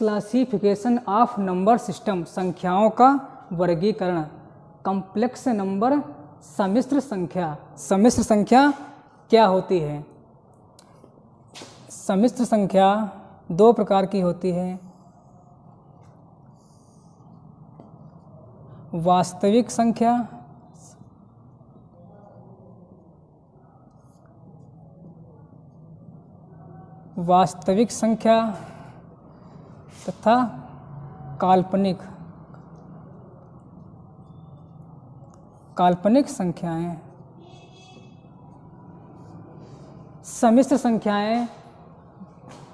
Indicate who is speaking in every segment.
Speaker 1: Classification of number system, संख्याओं का वर्गीकरण। कॉम्प्लेक्स नंबर, सम्मिश्र संख्या। सम्मिश्र संख्या क्या होती है? सम्मिश्र संख्या दो प्रकार की होती है, वास्तविक संख्या तथा काल्पनिक संख्याएं। सम्मिश्र संख्याएं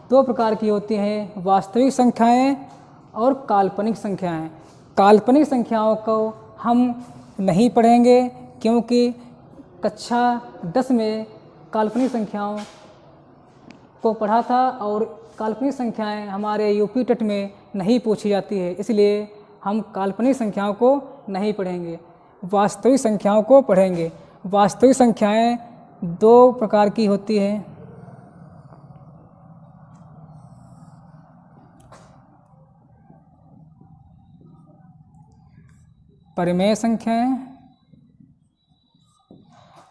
Speaker 1: दो प्रकार की होती हैं, वास्तविक संख्याएं और काल्पनिक संख्याएं। काल्पनिक संख्याओं को हम नहीं पढ़ेंगे क्योंकि कक्षा 10 में काल्पनिक संख्याओं को पढ़ा था और काल्पनिक संख्याएं हमारे यूपी टेट में नहीं पूछी जाती है, इसलिए हम काल्पनिक संख्याओं को नहीं पढ़ेंगे, वास्तविक संख्याओं को पढ़ेंगे। वास्तविक संख्याएं दो प्रकार की होती है, परिमेय संख्याएं,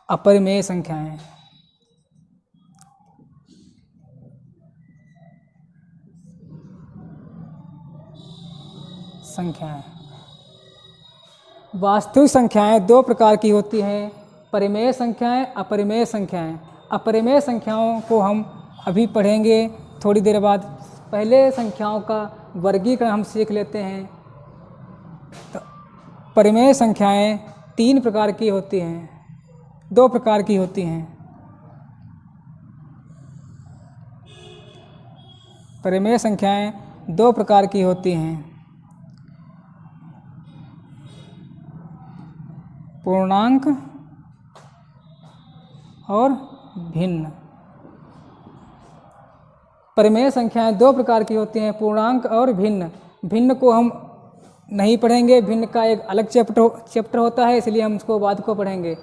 Speaker 1: अपरिमेय संख्याएं। वास्तविक संख्याएं दो प्रकार की होती हैं, परिमेय संख्याएं, अपरिमेय संख्याएं। अपरिमेय संख्याओं को हम अभी पढ़ेंगे थोड़ी देर बाद। पहले संख्याओं का वर्गीकरण हम सीख लेते हैं। तो परिमेय संख्याएं तीन प्रकार की होती हैं, दो प्रकार की होती हैं। परिमेय संख्याएं दो प्रकार की होती हैं, पूर्णांक और भिन्न। परिमेय संख्याएं दो प्रकार की होती हैं, पूर्णांक और भिन्न। भिन्न को हम नहीं पढ़ेंगे, भिन्न का एक अलग चैप्टर होता है, इसलिए हम उसको बाद को पढ़ेंगे।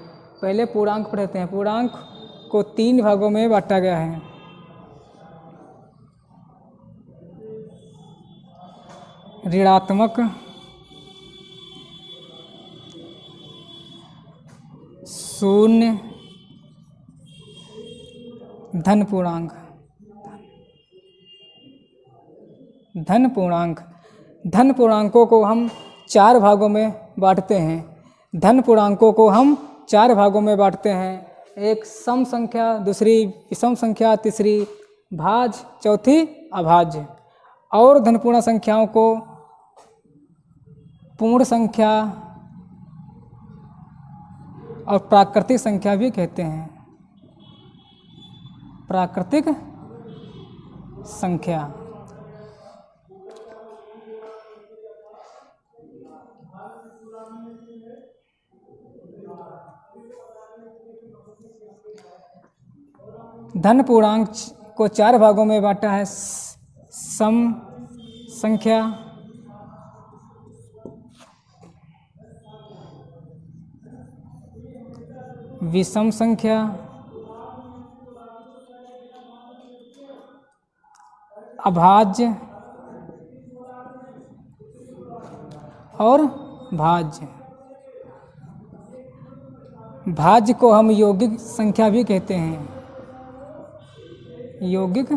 Speaker 1: पहले पूर्णांक पढ़ते हैं। पूर्णांक को तीन भागों में बांटा गया है, ऋणात्मक, शून्य, धन पूर्णांक। धन पूर्णांकों को हम चार भागों में बांटते हैं। धन पूर्णांकों को हम चार भागों में बांटते हैं, एक सम संख्या, दूसरी विषम संख्या, तीसरी भाज्य, चौथी अभाज्य। और धन पूर्ण संख्याओं को पूर्ण संख्या और प्राकृतिक संख्या भी कहते हैं। प्राकृतिक संख्या। धन पूर्णांक को चार भागों में बांटा है, सम संख्या, विषम संख्या अभाज्य और भाज्य। भाज्य को हम यौगिक संख्या भी कहते हैं, यौगिक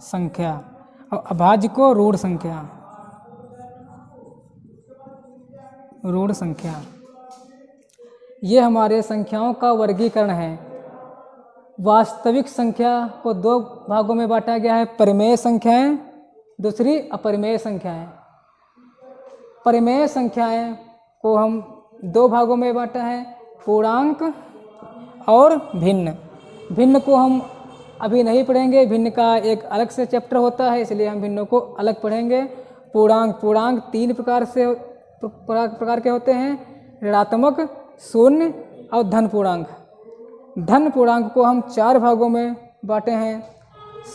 Speaker 1: संख्या, और अभाज्य को ऋण संख्या, ऋण संख्या। ये हमारे संख्याओं का वर्गीकरण है। वास्तविक संख्या को दो भागों में बांटा गया है, परिमेय संख्याएं, दूसरी अपरिमेय संख्याएं। परिमेय संख्याएं को हम दो भागों में बांटा है, पूर्णांक और भिन्न। भिन्न को हम अभी नहीं पढ़ेंगे, भिन्न का एक अलग से चैप्टर होता है, इसलिए हम भिन्नों को अलग पढ़ेंगे। पूर्णांक तीन प्रकार के होते हैं, ऋणात्मक, शून्य और धन पूर्णांक। धन पूर्णांक को हम चार भागों में बांटे हैं,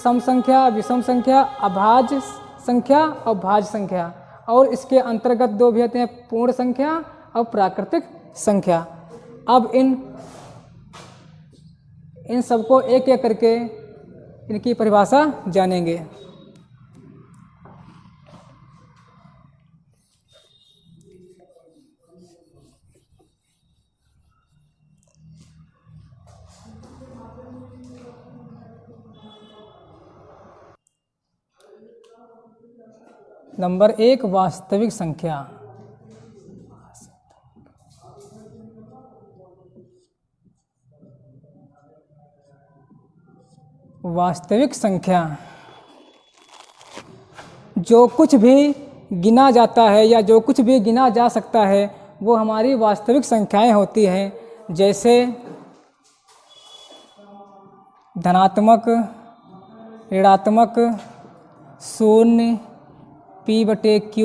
Speaker 1: सम संख्या, विषम संख्या, अभाज्य संख्या और भाज्य संख्या। और इसके अंतर्गत दो भी होते हैं, पूर्ण संख्या और प्राकृतिक संख्या। अब इन सबको एक एक करके इनकी परिभाषा जानेंगे। नंबर 1 वास्तविक संख्या। वास्तविक संख्या जो कुछ भी गिना जाता है या जो कुछ भी गिना जा सकता है वो हमारी वास्तविक संख्याएं होती हैं। जैसे धनात्मक, ऋणात्मक, शून्य, p/q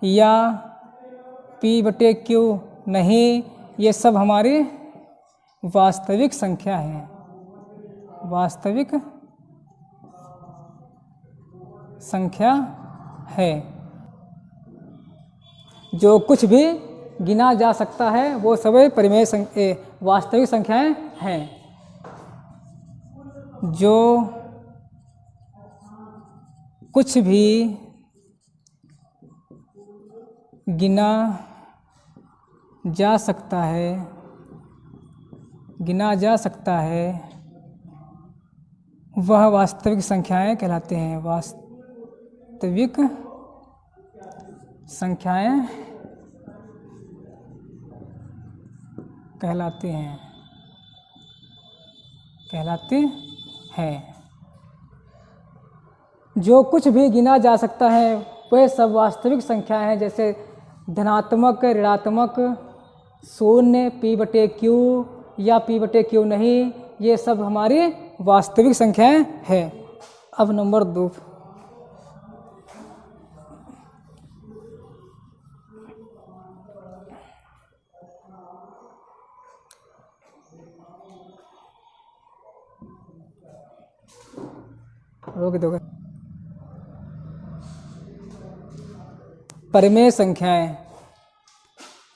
Speaker 1: या p/q नहीं, ये सब हमारी वास्तविक संख्या है। वास्तविक संख्या है। जो कुछ भी गिना जा सकता है वो सभी परिमेय वास्तविक संख्याएं हैं। जो कुछ भी गिना जा सकता है वह वास्तविक संख्याएं कहलाते हैं। वास्तविक संख्याएं कहलाती हैं। जो कुछ भी गिना जा सकता है वह सब वास्तविक संख्याएं हैं। जैसे धनात्मक, ऋणात्मक, शून्य, p/q या p/q नहीं, ये सब हमारी वास्तविक संख्याएं हैं। अब नंबर 2, रोक दोगे। परिमेय संख्याएं।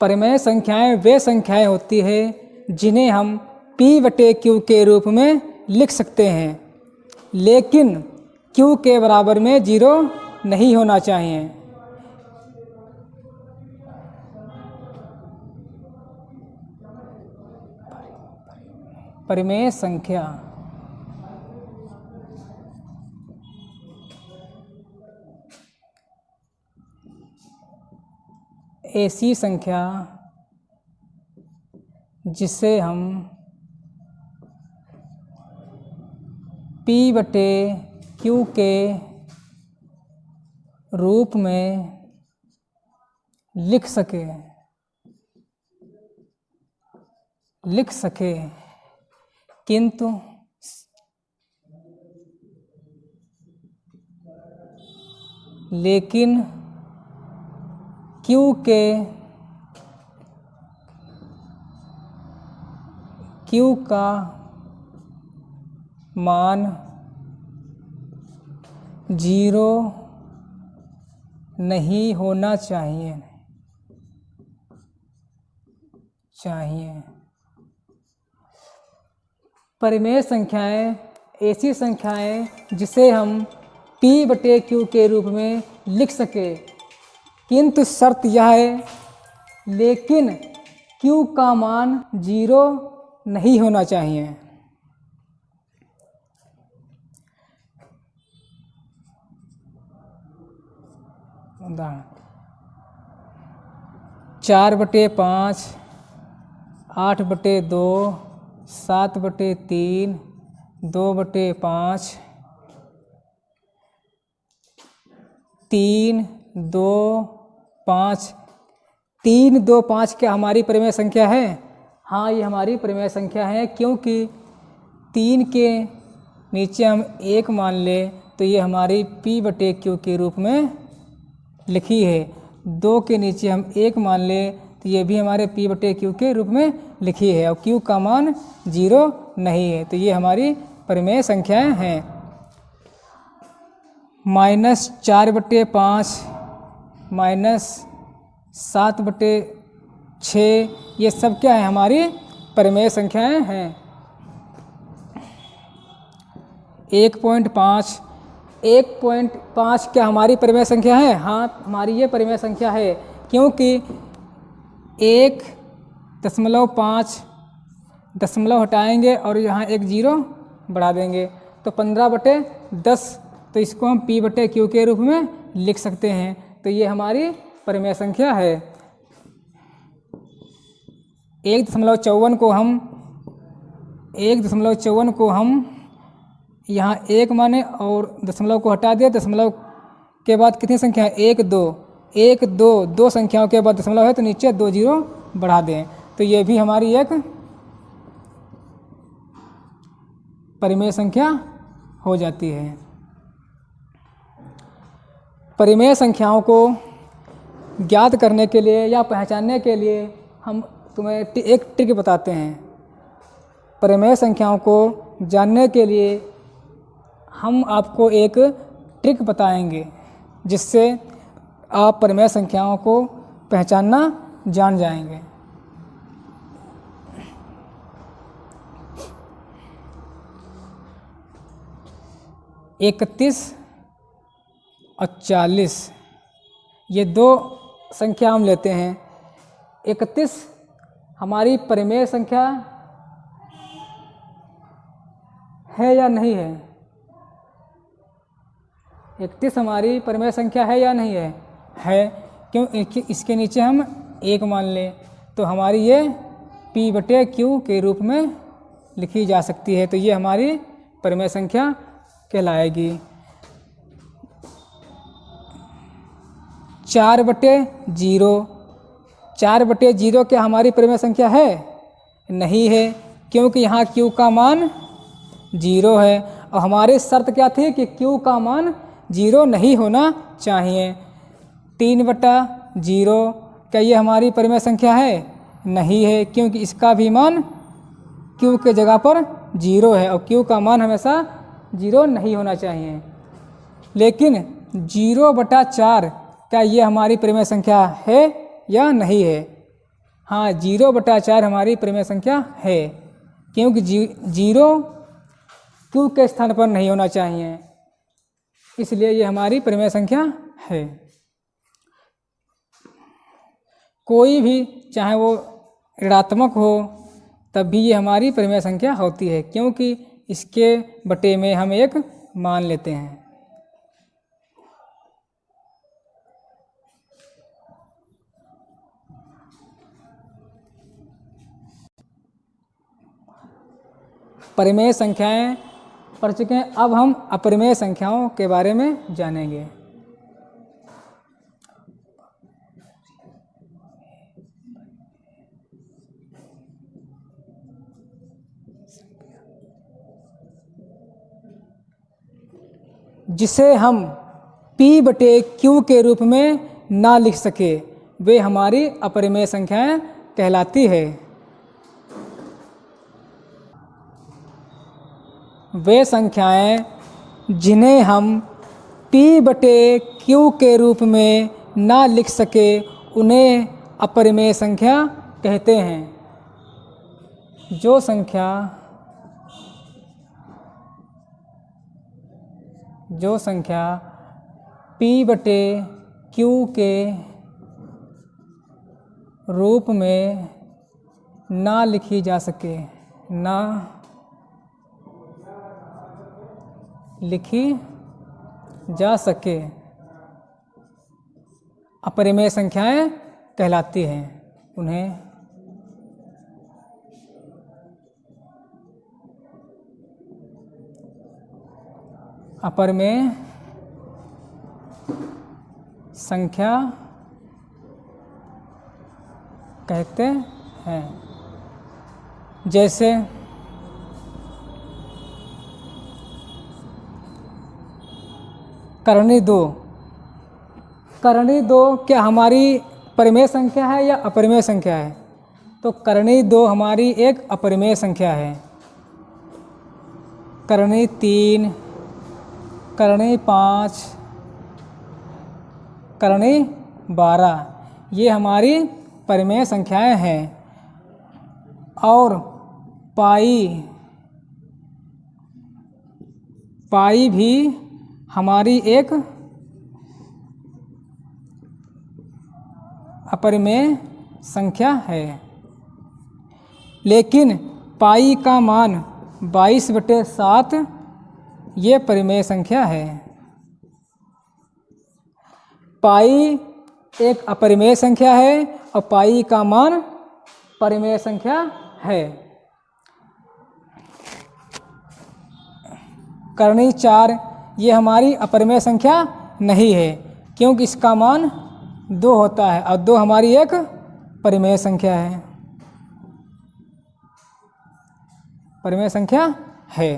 Speaker 1: परिमेय संख्याएं वे संख्याएं होती है जिन्हें हम p/q के रूप में लिख सकते हैं, लेकिन q के बराबर में 0 नहीं होना चाहिए। परिमेय संख्या ऐसी संख्या जिसे हम p/q के रूप में लिख सके, किंतु लेकिन q का मान 0 नहीं होना चाहिए। परिमेय संख्याएं ऐसी संख्याएं जिसे हम p/q के रूप में लिख सके, किंतु शर्त यह है लेकिन q का मान 0 नहीं होना चाहिए। उदाहरण 4/5, 8/2, 7/3, 2/5, 3, 2, 5। 3, 2, 5 क्या हमारी परिमेय संख्या है? हाँ, ये हमारी परिमेय संख्या है, क्योंकि 3 के नीचे हम 1 मान ले तो ये हमारी p/q के रूप में लिखी है। 2 के नीचे हम 1 मान ले तो ये भी हमारे p/q के रूप में लिखी है और q का मान 0 नहीं है, तो ये हमारी परिमेय संख्याएं हैं। -4/5, -7/6 ये सब क्या है? हमारी परिमेय संख्याएं हैं। 1.5 क्या हमारी परिमेय संख्या है? हाँ, हमारी ये परिमेय संख्या है, क्योंकि 1.5 दशमलव हटाएंगे और यहाँ एक 0 बढ़ा देंगे तो 15/10 तो इसको हम P बटे Q के रूप में लिख सकते हैं। तो ये हमारी परिमेय संख्या है। 1.54 को हम यहाँ 1 माने और दशमलव को हटा दिया। दशमलव के बाद कितनी संख्या है? 1 2 दो संख्याओं के बाद दशमलव है तो नीचे 2 जीरो बढ़ा दें। तो ये भी हमारी एक परिमेय संख्या हो जाती है। परिमेय संख्याओं को ज्ञात करने के लिए या पहचानने के लिए हम तुम्हें एक ट्रिक बताते हैं। परिमेय संख्याओं को जानने के लिए हम आपको एक ट्रिक बताएंगे जिससे आप परिमेय संख्याओं को पहचानना जान जाएंगे। इकतीस और 40 ये दो संख्या हम लेते हैं। 31 हमारी परिमेय संख्या है या नहीं है? 31 हमारी परिमेय संख्या है या नहीं है? है। क्यों? इसके नीचे हम 1 मान लें तो हमारी ये P बटे Q के रूप में लिखी जा सकती है। तो ये हमारी परिमेय संख्या कहलाएगी। 4/0 4/0 क्या हमारी परिमेय संख्या है? नहीं है, क्योंकि यहाँ Q का मान 0 है और हमारी शर्त क्या थी कि Q का मान 0 नहीं होना चाहिए। 3/0 क्या ये हमारी परिमेय संख्या है? नहीं है, क्योंकि इसका भी मान Q के जगह पर 0 है और Q का मान हमेशा 0 नहीं होना चाहिए। लेकिन 0/4 क्या ये हमारी परिमेय संख्या है या नहीं है? हाँ, 0/4 हमारी परिमेय संख्या है, क्योंकि 0 Q के स्थान पर नहीं होना चाहिए, इसलिए ये हमारी परिमेय संख्या है। कोई भी चाहे वो ऋणात्मक हो तब भी ये हमारी परिमेय संख्या होती है, क्योंकि इसके बटे में हम एक मान लेते हैं। परिमेय संख्याएं पढ़ चुके हैं, अब हम अपरिमेय संख्याओं के बारे में जानेंगे। जिसे हम P बटे Q के रूप में ना लिख सके वे हमारी अपरिमेय संख्याएं कहलाती है। वे संख्याएं जिन्हें हम P बटे Q के रूप में ना लिख सके उन्हें अपरिमेय संख्या कहते हैं। जो संख्या P बटे Q के रूप में ना लिखी जा सके, ना लिखी जा सके, अपरिमेय संख्याएं कहलाती हैं। उन्हें अपरिमेय संख्या कहते हैं। जैसे करनी दो क्या हमारी परिमेय संख्या है या अपरिमेय संख्या है? तो करनी 2 हमारी एक अपरिमेय संख्या है। करनी 3, करनी 5, करनी 12 ये हमारी परिमेय संख्याएं हैं। और पाई भी हमारी एक अपरिमेय संख्या है, लेकिन पाई का मान 22/7 ये परिमेय संख्या है। पाई एक अपरिमेय संख्या है और पाई का मान परिमेय संख्या है। करनी 4 ये हमारी अपरिमेय संख्या नहीं है क्योंकि इसका मान 2 होता है और 2 हमारी एक परिमेय संख्या है, परिमेय संख्या है।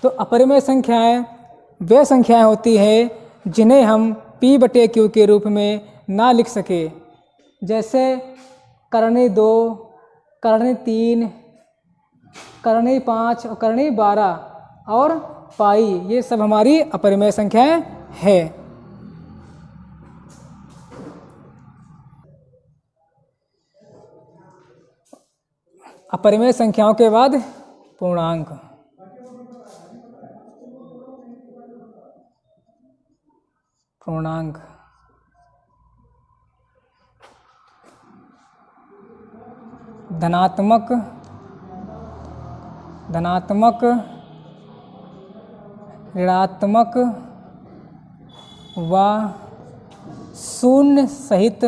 Speaker 1: तो अपरिमेय संख्याएं वे संख्याएं होती है जिन्हें हम P/Q के रूप में ना लिख सके, जैसे करनी 2, करनी 3, करनी 5 और करनी 12 और पाई, ये सब हमारी अपरिमेय संख्याएं हैं। अपरिमेय संख्याओं के बाद पूर्णांक। पूर्णांक धनात्मक, धनात्मक, ऋणात्मक व शून्य सहित,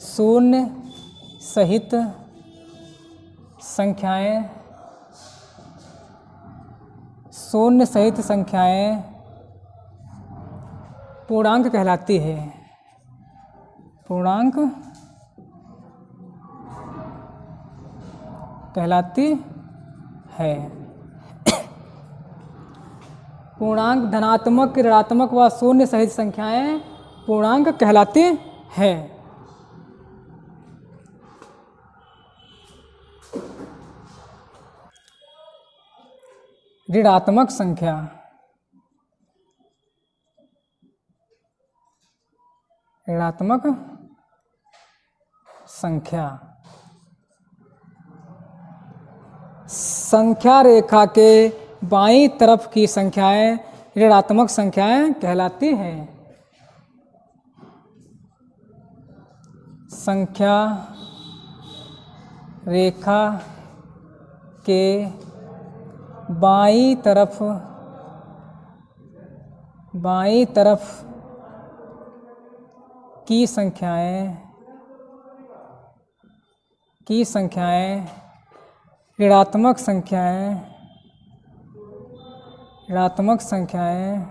Speaker 1: शून्य सहित संख्याएं, शून्य सहित संख्याएं पूर्णांक कहलाती है। पूर्णांक कहलाती है। पूर्णांक धनात्मक, ऋणात्मक व शून्य सहित संख्याएं पूर्णांक कहलाती हैं। ऋणात्मक संख्या, ऋणात्मक संख्या संख्या रेखा के बाईं तरफ की संख्याएं ऋणात्मक संख्याएं कहलाती हैं। संख्या रेखा के बाईं तरफ, बाईं तरफ की संख्याएं, की संख्याएं ऋणात्मक संख्याएं, ऋणात्मक संख्याएं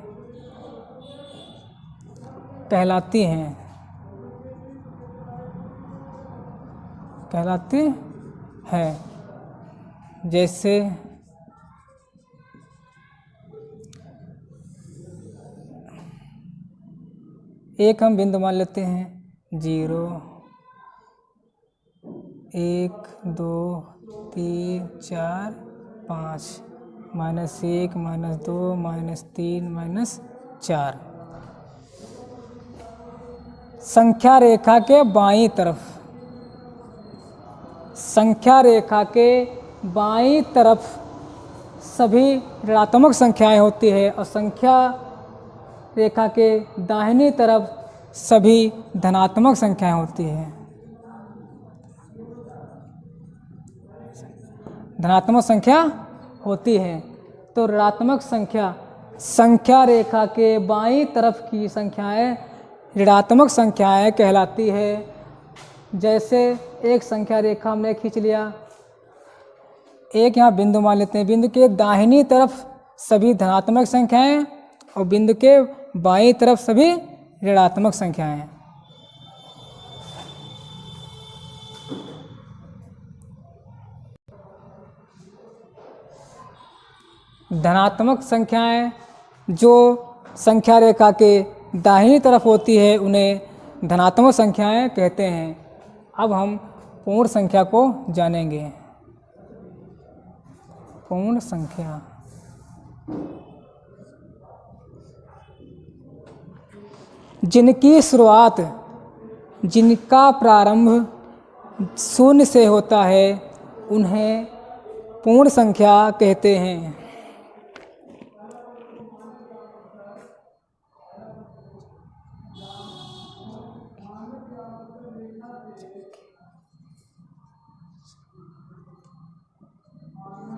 Speaker 1: कहलाती हैं, कहलाती हैं। जैसे एक हम बिंदु मान लेते हैं 0, 1, 2, 3, 4, 5, -1, -2, -3, -4। संख्या रेखा के बाईं तरफ, संख्या रेखा के बाईं तरफ सभी ऋणात्मक संख्याएं होती है और संख्या रेखा के दाहिनी तरफ सभी धनात्मक संख्याएं होती है। धनात्मक संख्या होती है। तो ऋणात्मक संख्या, संख्या रेखा के बाईं तरफ की संख्याएं ऋणात्मक संख्याएं कहलाती है। जैसे एक संख्या रेखा हमने खींच लिया, एक यहाँ बिंदु मान लेते हैं, बिंदु के दाहिनी तरफ सभी धनात्मक संख्याएं और बिंदु के बाईं तरफ सभी ऋणात्मक संख्याएं। धनात्मक संख्याएं जो संख्या रेखा के दाहिनी तरफ होती है उन्हें धनात्मक संख्याएं कहते हैं। अब हम पूर्ण संख्या को जानेंगे। पूर्ण संख्या जिनकी शुरुआत, जिनका प्रारंभ 0 से होता है उन्हें पूर्ण संख्या कहते हैं।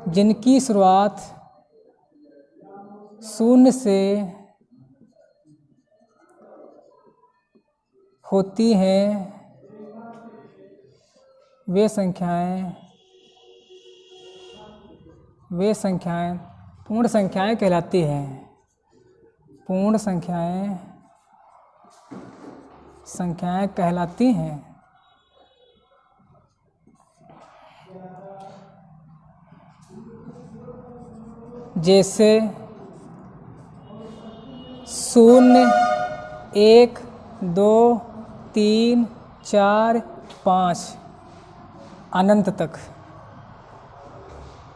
Speaker 1: जिनकी शुरुआत 0 से होती हैं वे संख्याएं पूर्ण संख्याएं कहलाती हैं। पूर्ण संख्याएं कहलाती हैं। जैसे 0, 1, 2, 3, 4, 5 अनंत तक।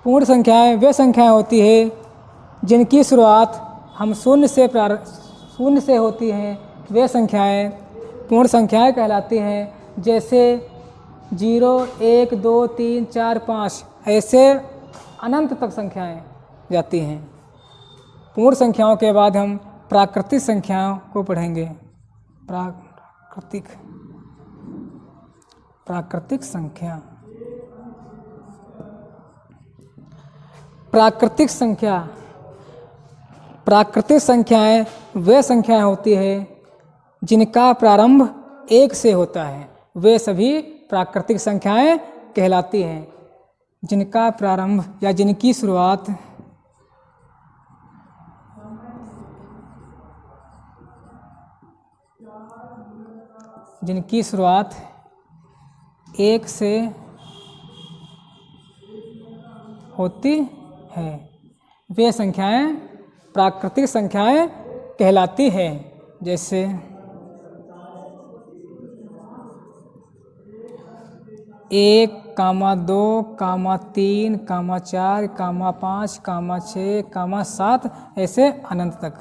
Speaker 1: पूर्ण संख्याएं वे संख्याएं होती है जिनकी शुरुआत हम शून्य से होती हैं। वे संख्याएं पूर्ण संख्याएं कहलाती हैं। जैसे 0, 1, 2, 3, 4, 5 ऐसे अनंत तक संख्याएं जाती हैं। पूर्ण संख्याओं के बाद हम प्राकृतिक संख्याओं को पढ़ेंगे। प्राकृतिक संख्या। प्राकृतिक संख्याएं वे संख्याएं होती है जिनका प्रारंभ 1 से होता है। वे सभी प्राकृतिक संख्याएं कहलाती हैं जिनका प्रारंभ या जिनकी शुरुआत जिनकी शुरुआत 1 से होती है। वे संख्याएं प्राकृतिक संख्याएं कहलाती हैं। जैसे 1, 2, 3, 4, 5, 6, 7 ऐसे अनंत तक।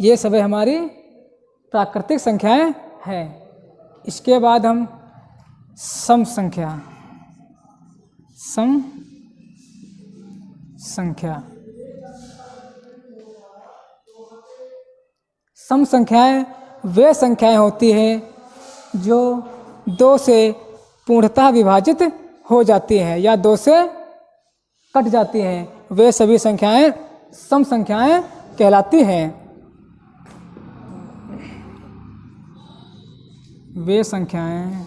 Speaker 1: ये सभी हमारी प्राकृतिक संख्याएं हैं। इसके बाद हम सम संख्याएं वे संख्याएं होती हैं जो 2 से पूर्णतः विभाजित हो जाती हैं या 2 से कट जाती हैं। वे सभी संख्याएं सम संख्याएं कहलाती हैं। वे संख्याएं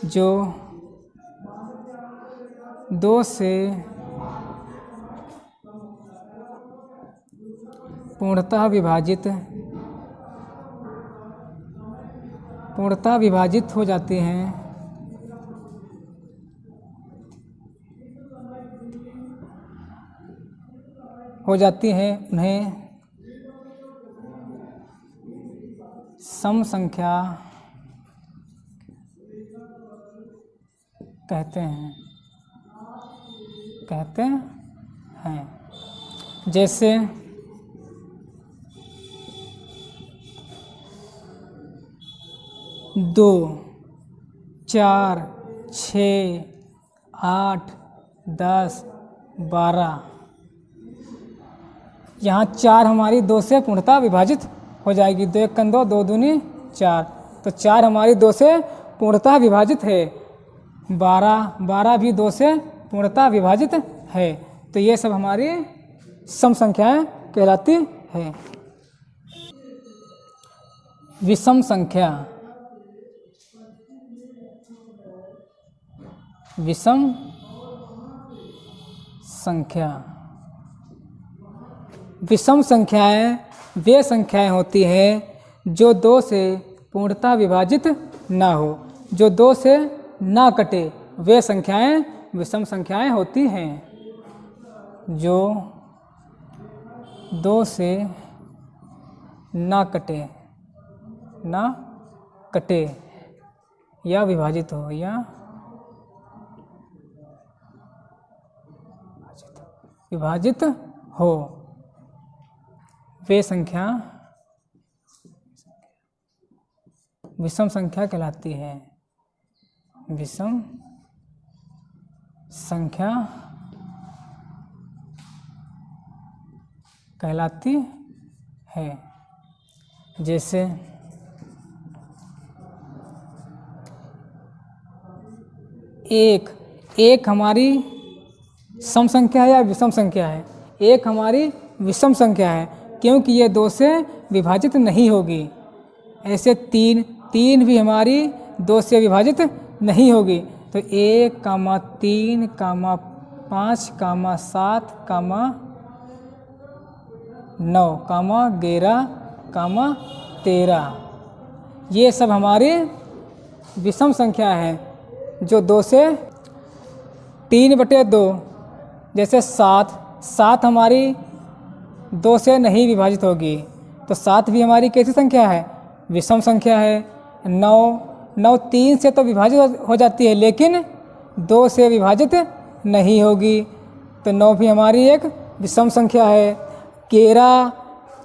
Speaker 1: जो 2 से पूर्णतः विभाजित हो जाती हैं। उन्हें सम संख्या कहते हैं। जैसे 2, 4, 6, 8, 10, 12। यहाँ 4 हमारी 2 से पूर्णतः विभाजित हो जाएगी। 2 1 2, 2 दूनी 4, तो 4 हमारी 2 से पूर्णतः विभाजित है। 12 भी 2 से पूर्णतः विभाजित है। तो ये सब हमारी सम संख्याएं कहलाती है। विषम संख्या। विषम संख्याएं वे संख्याएं होती हैं जो 2 से पूर्णतः विभाजित ना हो, जो 2 से ना कटे। वे संख्याएं विषम संख्याएं होती हैं। जो 2 से ना कटे या विभाजित हो वे संख्या विषम संख्या कहलाती है। विषम संख्या कहलाती है। जैसे 1 हमारी सम संख्या है या विषम संख्या है? 1 हमारी विषम संख्या है, क्योंकि ये 2 से विभाजित नहीं होगी। ऐसे 3 3 भी हमारी 2 से विभाजित नहीं होगी। तो 1, 3, 5, 7, 9, 11, 13, ये सब हमारी विषम संख्या है जो 2 से 3/2, जैसे 7 हमारी 2 से नहीं विभाजित होगी, तो 7 भी हमारी कैसी संख्या है? विषम संख्या है। 9 3 से तो विभाजित हो जाती है, लेकिन 2 से विभाजित नहीं होगी, तो 9 भी हमारी एक विषम संख्या है। 11,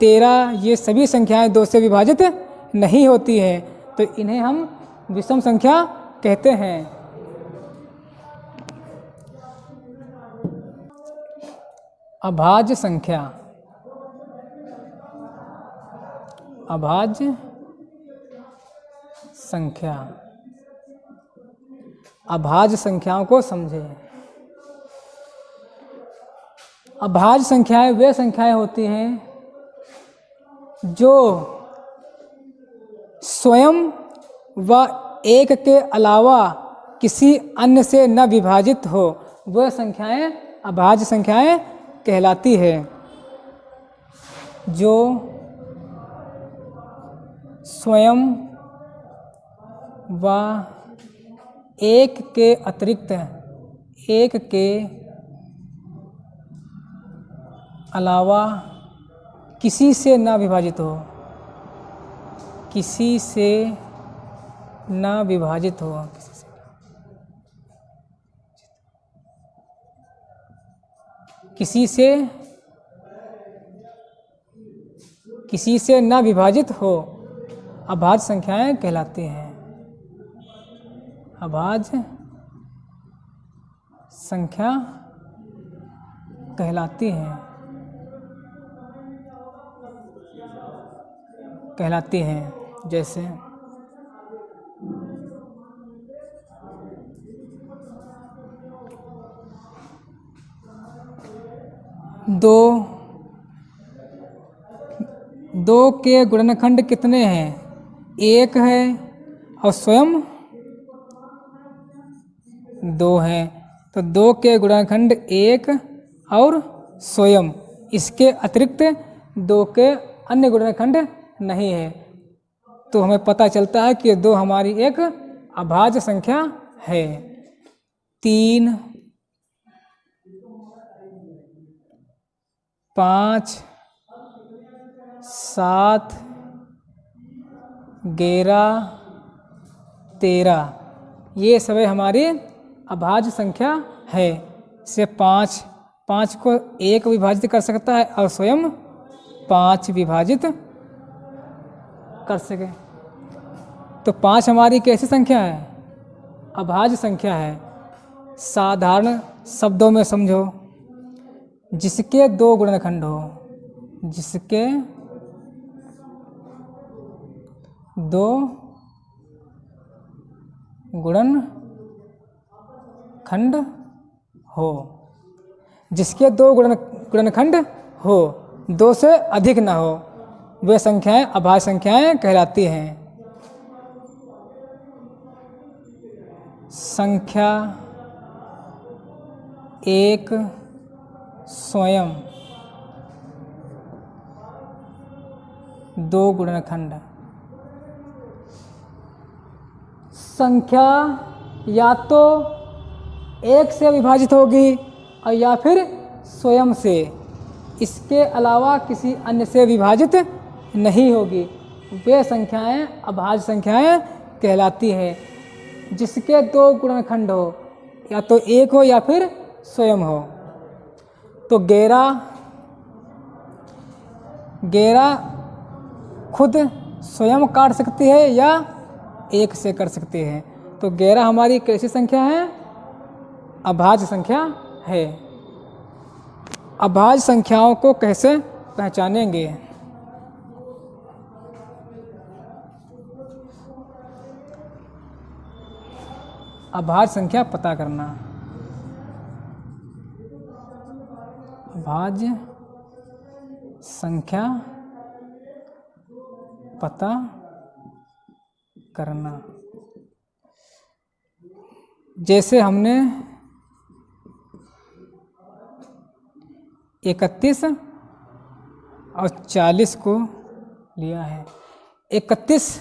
Speaker 1: 13 ये सभी संख्याएं 2 से विभाजित नहीं होती है, तो इन्हें हम विषम संख्या कहते हैं। अभाज्य संख्या। अभाज्य संख्या। अभाज्य संख्याओं को समझें। अभाज्य संख्याएं वे संख्याएं होती हैं जो स्वयं व एक के अलावा किसी अन्य से न विभाजित हो, वह संख्याएं अभाज्य संख्याएं कहलाती है। जो स्वयं व एक के अतिरिक्त एक के अलावा किसी से न विभाजित हो, किसी से न विभाजित हो, किसी से न विभाजित हो, अभाज्य संख्याएं कहलाती हैं। अभाज्य संख्या कहलाती हैं। जैसे 2 के गुणनखंड कितने हैं? 1 है और स्वयं 2 है, तो 2 के गुणनखंड 1 और स्वयं, इसके अतिरिक्त 2 के अन्य गुणनखंड नहीं है, तो हमें पता चलता है कि 2 हमारी एक अभाज्य संख्या है। 3, 5, 7, 11, 13 ये सभी हमारी अभाज्य संख्या है। से 5 को 1 विभाजित कर सकता है और स्वयं 5 विभाजित कर सके, तो 5 हमारी कैसी संख्या है? अभाज्य संख्या है। साधारण शब्दों में समझो, जिसके 2 गुणनखंड हो, जिसके 2 गुणनखंड हो, जिसके 2 गुणनखंड हो, 2 से अधिक न हो, वे संख्याएं अभाज्य संख्याएं कहलाती हैं। संख्या 1 स्वयं 2 गुणनखंड। संख्या या तो 1 से विभाजित होगी और या फिर स्वयं से, इसके अलावा किसी अन्य से विभाजित नहीं होगी, वे संख्याएं अभाज्य संख्याएं कहलाती हैं। जिसके 2 गुणनखंड हो, या तो 1 हो या फिर स्वयं हो, तो 11 खुद स्वयं काट सकती है या 1 से कर सकती है, तो 11 हमारी कैसी संख्या है? अभाज्य संख्या है। अभाज्य संख्याओं को कैसे पहचानेंगे? अभाज्य संख्या पता करना। अभाज्य संख्या पता करना। जैसे हमने 31 और 40 को लिया है। 31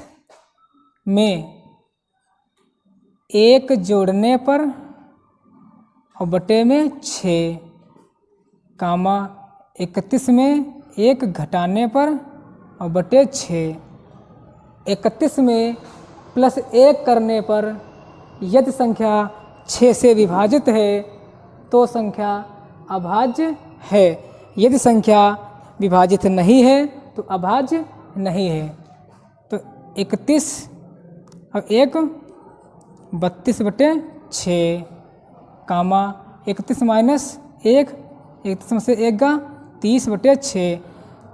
Speaker 1: में 1 जोड़ने पर और बटे में 6, कामा 31 में 1 घटाने पर और बटे 6। 31 में +1 करने पर यदि संख्या 6 से विभाजित है तो संख्या अभाज्य है, यदि संख्या विभाजित नहीं है तो अभाज्य नहीं है। तो 31 और 1 32/6, कामा 31 माइनस 1, 31 में से 1 का 30/6।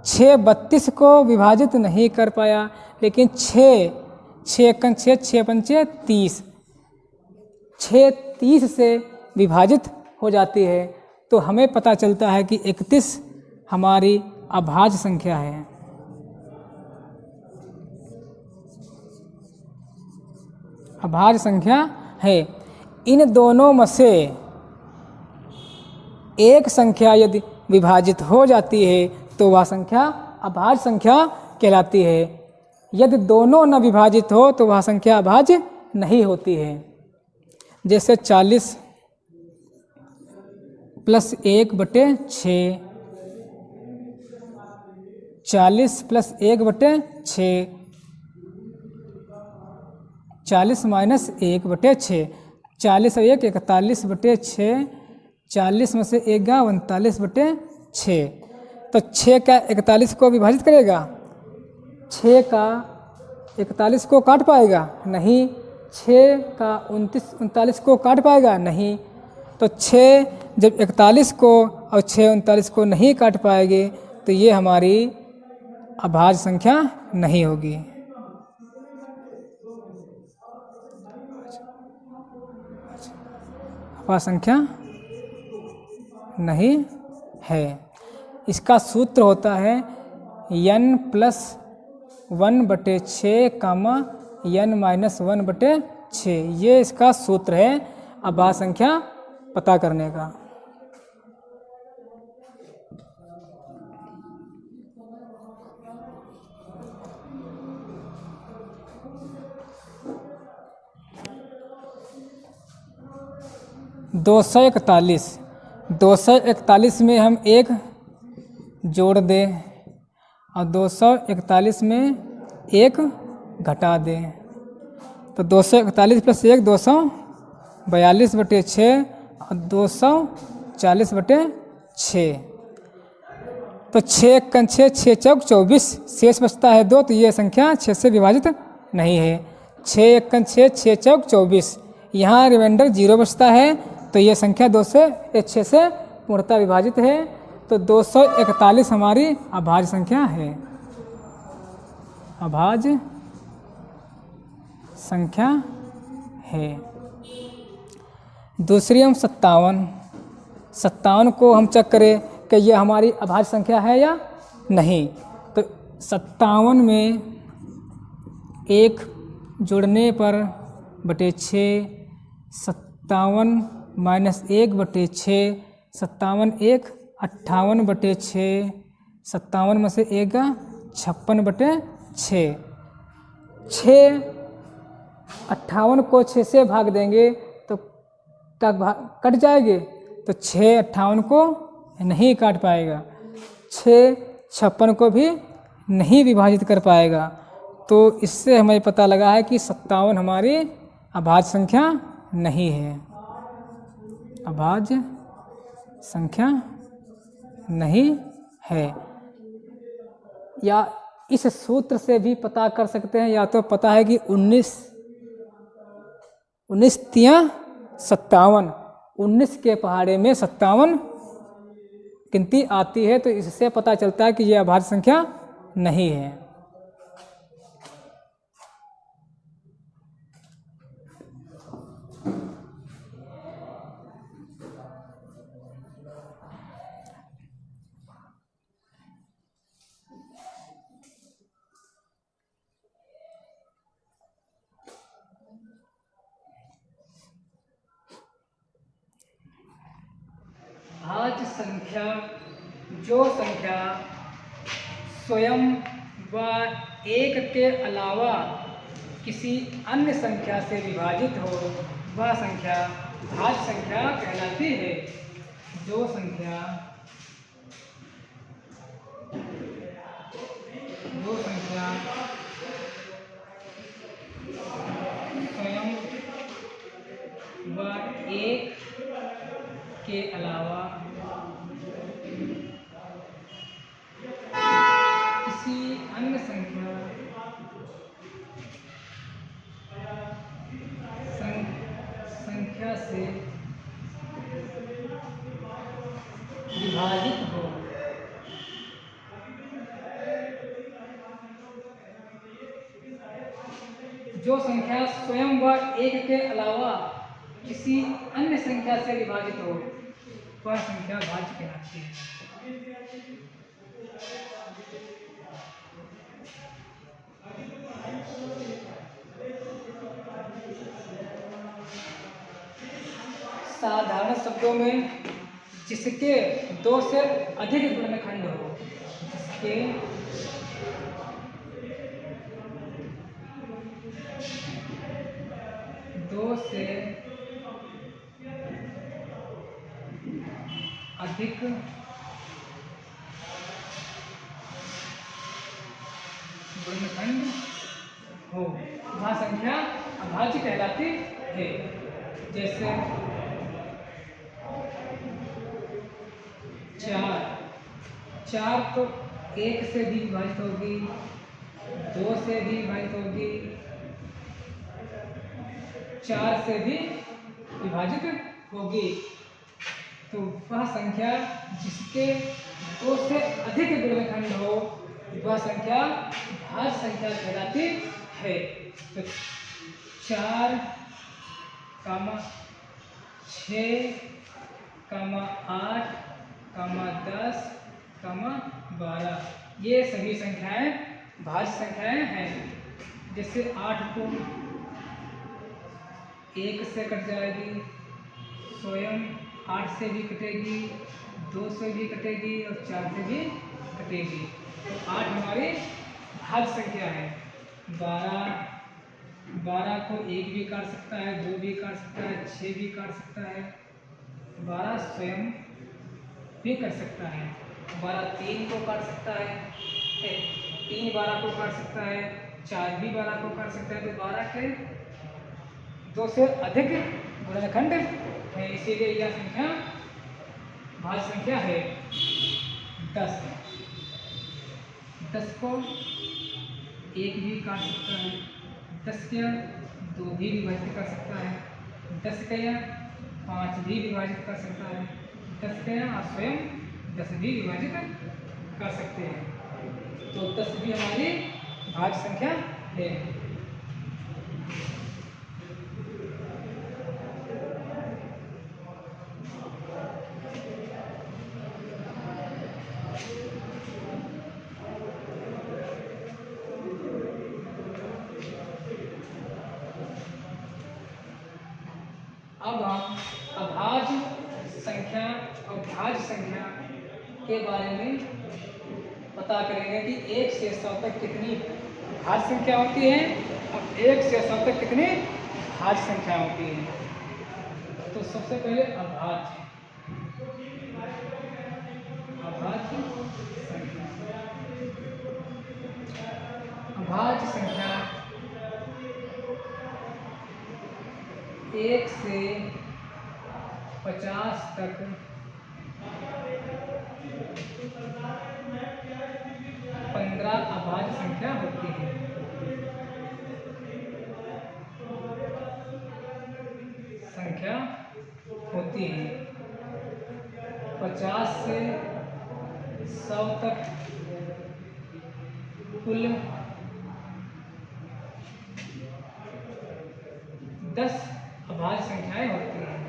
Speaker 1: 6 32 को विभाजित नहीं कर पाया, लेकिन 6 6 6 पंचे 30, 6 30 से विभाजित हो जाती है। तो हमें पता चलता है कि 31 हमारी अभाज्य संख्या है। अभाज्य संख्या है। इन दोनों में से एक संख्या यदि विभाजित हो जाती है तो वह संख्या अभाज्य संख्या कहलाती है। यदि दोनों न विभाजित हो तो वह संख्या अभाज्य नहीं होती है। जैसे 40 + 1/6, 40 + 1/6, 40 माइनस 1/6, 40 और 1 41/6, 40 में से 1 का 39/6। तो 6 का 41 को विभाजित करेगा, 6 का 41 को काट पाएगा नहीं, 6 का 39 को काट पाएगा नहीं। तो 6 जब 41 को और 6 39 को नहीं काट पाएंगे तो ये हमारी अभाज्य संख्या नहीं होगी। अभाज्य संख्या नहीं है। इसका सूत्र होता है n + 1/6, n - 1/6। ये इसका सूत्र है अभाज्य संख्या पता करने का। दो 241 में हम 1 जोड़ दें और 241 में 1 घटा दें तो 241 + 1 242/6 और 240/6। तो 6 × 6 6 चौक 24, शेष बचता है 2, तो ये संख्या 6 से विभाजित नहीं है। 6 × 6 6 चौक 24, यहाँ रिमाइंडर 0 बचता है, तो ये संख्या 6 से पूर्णतः विभाजित है। तो 241 हमारी अभाज्य संख्या है। अभाज्य संख्या है। दूसरी हम 57 को हम चेक करें कि ये हमारी अभाज्य संख्या है या नहीं। तो 57 में 1 जोड़ने पर बटे 6, 57 माइनस 1/6, 57 1 58/6, 57 में से 1 का 56/6। 6 58 को 6 से भाग देंगे तो कट जाएंगे, तो 6 58 को नहीं काट पाएगा, 6 56 को भी नहीं विभाजित कर पाएगा। तो इससे हमें पता लगा है कि 57 हमारी अभाज्य संख्या नहीं है। अभाज्य संख्या नहीं है। या इस सूत्र से भी पता कर सकते हैं, या तो पता है कि 19 3 57, 19 के पहाड़े में 57 गिनती आती है, तो इससे पता चलता है कि यह अभाज्य संख्या नहीं है। जो संख्या स्वयं व एक के अलावा किसी अन्य संख्या से विभाजित हो वह संख्या भाज्य संख्या कहलाती है। जो संख्या स्वयं व एक के अलावा किसी अन्य संख्या से विभाजित हो जो संख्या स्वयं व एक के अलावा किसी अन्य संख्या से विभाजित हो वह संख्या भाज्य कहलाती है। साधारण शब्दों में जिसके दो से अधिक गुणनखंड हो, जिसके दो से अधिक गुणनखंड हो वह संख्या अभाज्य कहलाती है। जैसे 4 तो 1 से भी विभाजित होगी, 2 से भी विभाजित होगी, 4 से भी विभाजित होगी। तो वह संख्या जिसके 2 से अधिक गुणनखंड हो वह संख्या भाज्य संख्या कहलाती है। तो 4, 6, 8, 10, 12 ये सभी संख्याएं भाज्य संख्याएं हैं। जैसे 8 को 1 से कट जाएगी, स्वयं 8 से भी कटेगी, 2 से भी कटेगी और 4 से भी कटेगी। तो 8 हमारी भाज्य संख्या है। 12 को 1 भी काट सकता है, 2 भी काट सकता है, 6 भी काट सकता है, 12 स्वयं भी कर सकता है। 12 3 को काट सकता है, 3 12 को काट सकता है, 4 भी 12 को काट सकता है। तो 12 के 2 से अधिक गुणनखंड है, इसीलिए यह संख्या भाज्य संख्या है। 10 को 1 भी काट सकता है, 10 के 2 भी विभाजित कर सकता है, 10 के 5 भी विभाजित कर सकता है, 10 के स्वयं 10 भी विभाजित कर सकते हैं। तो 10 भी हमारी भाज्य संख्या है। अब हम अभाज्य संख्या और भाज्य संख्या के बारे में पता करेंगे कि 1 से 100 तक कितनी भाज्य संख्या होती है और 1 से 100 तक कितनी भाज्य संख्या होती है। तो सबसे पहले अभाज्य संख्या 1 से 50 तक 15 अभाज्य संख्या होती है। संख्या होती है 50 से 100 तक कुल 10 अभाज्य संख्याएं होती हैं।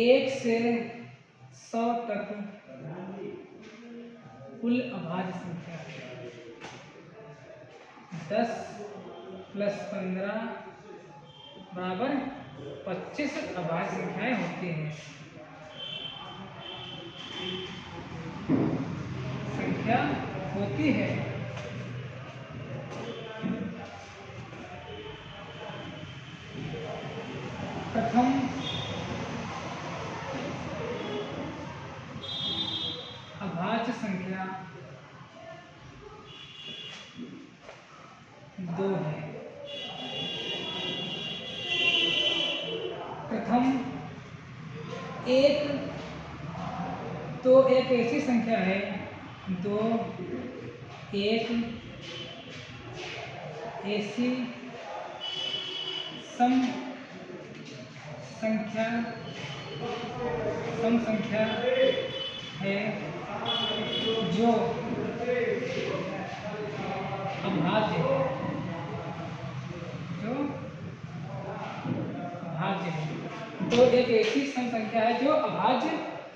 Speaker 1: एक से 100 तक कुल अभाज्य संख्या 10 + 15 बराबर 25 अभाज्य संख्याएं होती हैं। संख्या होती है। प्रथम अभाज्य संख्या 2 है। प्रथम एक तो एक ऐसी संख्या है 2 एक ऐसी सम संख्या है जो अभाज्य है। तो एक ऐसी सम संख्या है जो अभाज्य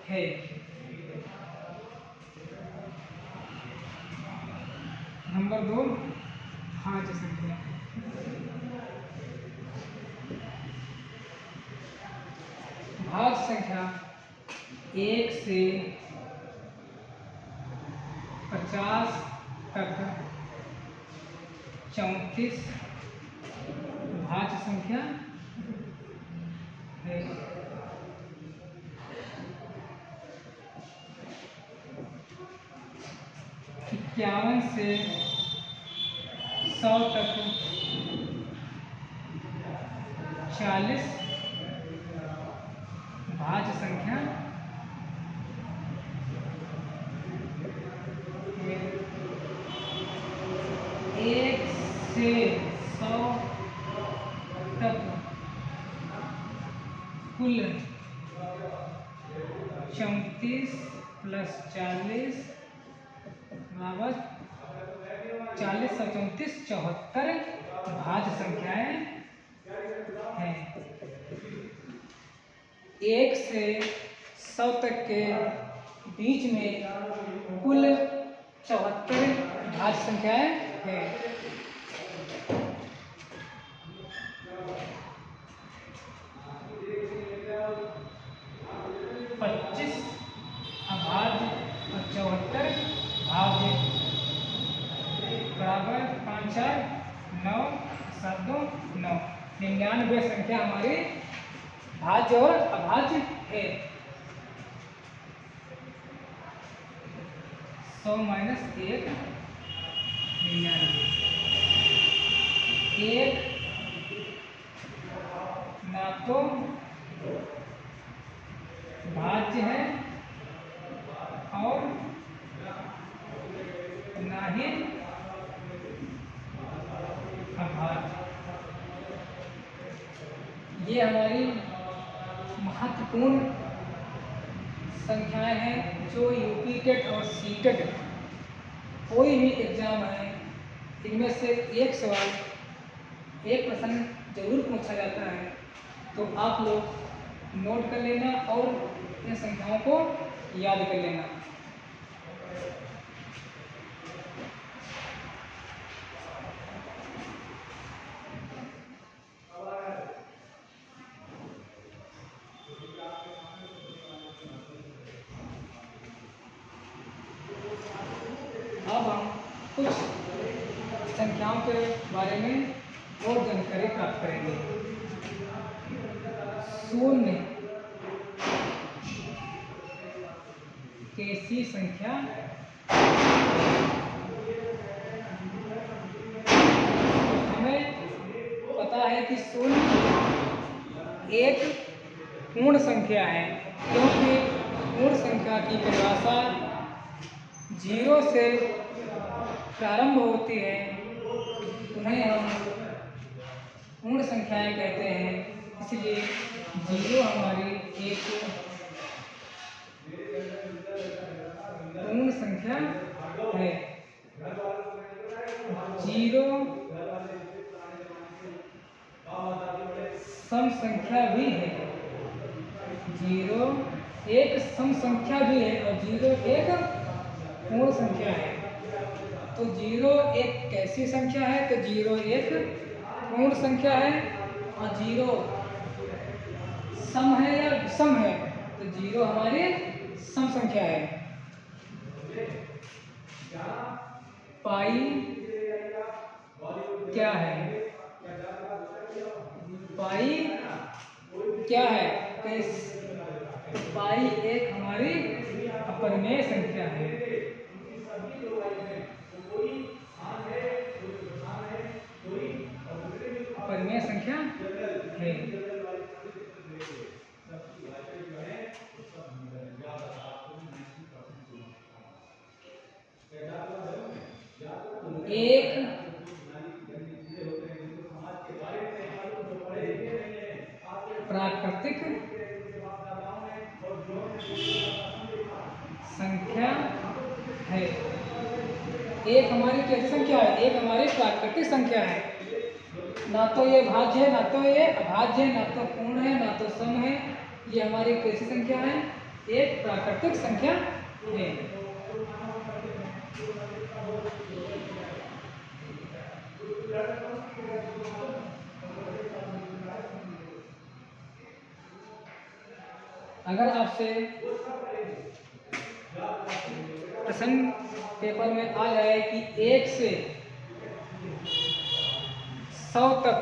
Speaker 1: है। नंबर 2 भाज्य संख्या। भाज्य संख्या 1 से 50 तक 34 भाज्य संख्या है। 51 से 100 तक 40 भाज्य संख्या है। 1 से 100 तक कुल 34 + 40 बराबर 40 और 34 74 भाज्य संख्याएं हैं। 1 से 100 तक के बीच में कुल 74 भाज्य संख्याएं हैं। 25 अभाज्य और 74 भाज्य बराबर 5 4 9 7 2 9 99 संख्या हमारी भाज्य और अभाज्य है। 100 - 1 99। 1 ना तो भाज्य है और ना ही अभाज्य। ये हमारी महत्वपूर्ण संख्याएं हैं जो यूपी टेट और सी टेट कोई भी एग्जाम है इनमें से एक सवाल एक प्रश्न जरूर पूछा जाता है। तो आप लोग नोट कर लेना और इन संख्याओं को याद कर लेना। अब हम कुछ संख्याओं के बारे में और जानकारी प्राप्त करेंगे। 0 कैसी संख्या हमें पता है कि 0 एक पूर्ण संख्या है, क्योंकि पूर्ण संख्या की परिभाषा 0 से प्रारंभ होती है। उन्हें हम पूर्ण संख्याएं कहते हैं। इसलिए 0 हमारी एक पूर्ण संख्या है। 0 सम संख्या भी है। 0 एक सम संख्या भी है और 0 एक पूर्ण संख्या है। तो 0 एक कैसी संख्या है? तो 0 एक पूर्ण संख्या है, और 0 सम है या विषम है? तो 0 हमारी सम संख्या है। पाई क्या है? पाई क्या है? तो पाई एक हमारी अपरिमेय संख्या है। अपरिमेय संख्या है। एक प्राकृतिक संख्या है। एक हमारी कैसी संख्या है? एक हमारी प्राकृतिक संख्या है। ना तो ये भाज्य है, ना तो ये अभाज्य है, ना तो पूर्ण है, ना तो सम है। ये हमारी कैसी संख्या है? एक प्राकृतिक संख्या है। अगर आपसे प्रश्न पेपर में आ जाए कि 1 से 100 तक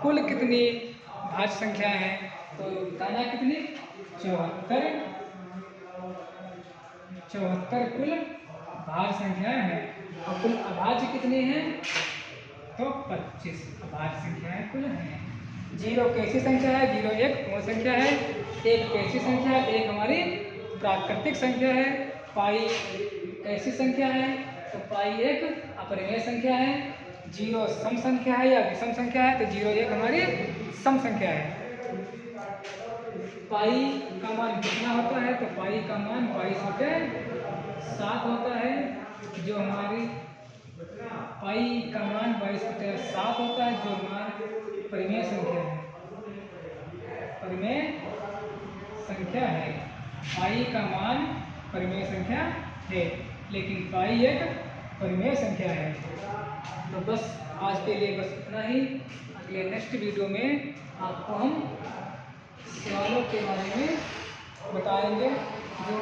Speaker 1: कुल कितनी भाज्य संख्या है, तो बताना कितनी? 74 कुल भाज्य संख्याएं हैं। और कुल अभाज्य कितनी हैं? तो 25 अभाज्य संख्याएं कुल हैं। 0 कैसी संख्या है? 0 एक पूर्ण संख्या है। 1 कैसी संख्या है? 1 हमारी प्राकृतिक संख्या है। पाई कैसी संख्या है? तो पाई एक अपरिमेय संख्या है। 0 सम संख्या है या विषम संख्या है? तो 0 एक हमारी सम संख्या है। पाई का मान कितना होता है? तो पाई का मान 22/7 होता है। जो हमारी पाई का मान 22/7 होता है, जो हमारी परिमेय संख्या है। परिमेय संख्या है। पाई का मान परिमेय संख्या है, लेकिन पाई एक परिमेय संख्या है। तो बस आज के लिए बस इतना ही। अगले नेक्स्ट वीडियो में आपको हम सवालों के बारे में बताएंगे, जो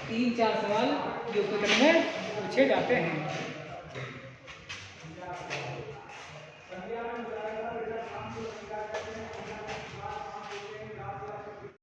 Speaker 1: 3-4 सवाल जो पेपर में पूछे जाते हैं।